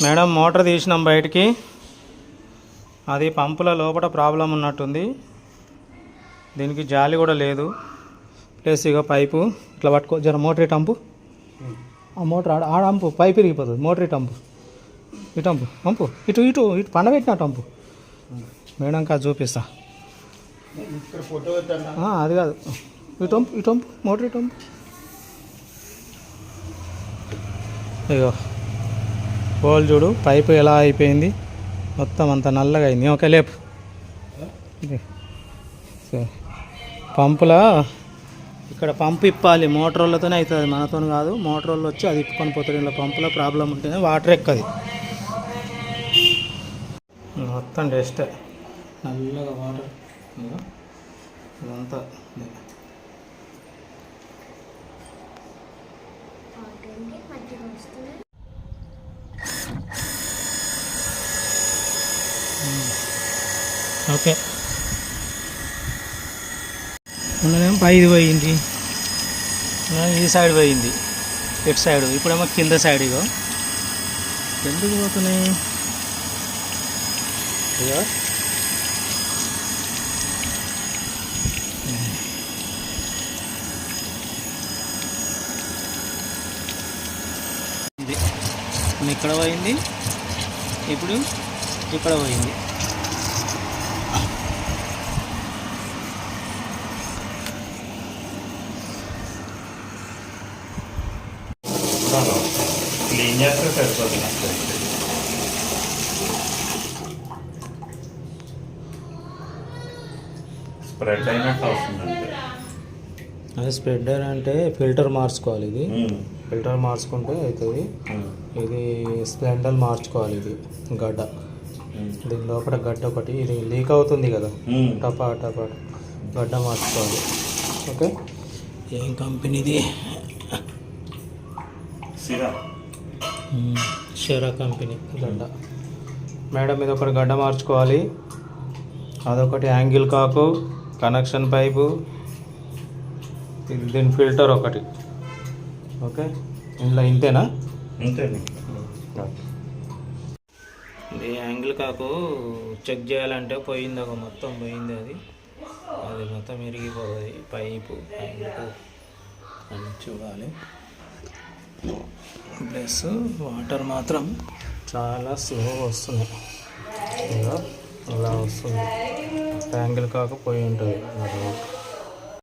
Madam motor తీసినాం బయటికి. అది పంపుల లోపల ప్రాబ్లం ఉన్నట్టుంది. దీనికి జాలి కూడా లేదు. ప్లస్ ఇక పైపు ఇట్లా పట్టుకో, జర మోటర్ ఇటు అంపు. ఆ మోటార్ ఆడ అంపు, పైపు ఇరిగిపోతుంది. మోటర్ ఇటు అంపు, ఇటు అంపు, అంపు ఇటు ఇటు ఇటు పండబెట్టినట్టు అంపు. మేడం కాదు చూపిస్తా. అది కాదు, ఇటు అంపు, ఇటు అంపు, మోటర్ ఇటు అంపు. ఇగో హోల్ చూడు, పైపు ఎలా అయిపోయింది, మొత్తం అంత నల్లగా అయింది. ఓకే లేపు. పంపులా ఇక్కడ పంపు ఇప్పాలి, మోటార్ వాళ్ళతోనే అవుతుంది, మనతో కాదు. మోటార్ వాళ్ళు వచ్చి అది ఇప్పుకొని పోతారు. ఇలా పంపులో ప్రాబ్లం ఉంటేనే వాటర్ ఎక్కది. మొత్తం డస్ట్, నల్లగా వాటర్ ఇదంతా. ఓకే ఉన్నదేమో పైది పోయింది, ఈ సైడ్ పోయింది, ఇటు సైడ్. ఇప్పుడేమో కింద సైడ్. ఇగో ఎందుకు పోతున్నాయి ఇగో. ఇక్కడ పోయింది, ఇప్పుడు ఇక్కడ పోయింది. క్లీన్ చేస్తే సరిపోతుంది. స్ప్రెడ్ అయినట్టు వస్తుందంటే అది స్ప్రెడర్ అంటే ఫిల్టర్ మార్చుకోవాలి. ఇది ఫిల్టర్ మార్చుకుంటే అవుతుంది. ఇది స్ప్లెండర్ మార్చుకోవాలి. ఇది గడ్డ, దీని లోపల గడ్డ ఒకటి ఇది లీక్ అవుతుంది కదా, టపా టపా గడ్డ మార్చుకోవాలి. ఓకే, ఏం కంపెనీది? షెరా కంపెనీ గడ్డ. మేడం ఇది ఒకటి గడ్డ మార్చుకోవాలి. అదొకటి యాంగిల్ కాకు, కనెక్షన్ పైపు, ఇది దీని ఫిల్టర్ ఒకటి. ఓకే, ఇందులో ఇంతేనా? ఇంతేనా? ఇది యాంగిల్ కాకు చెక్ చేయాలంటే పోయింది, ఒక మొత్తం పోయింది. అది అది మొత్తం ఇరిగిపోతుంది. పైపు యాంగిల్ అని చూడాలి. ప్లస్ వాటర్ మాత్రం చాలా స్లో వస్తుంది. ఇలా వస్తుంది. యాంగిల్ కాకపోయి ఉంటుంది.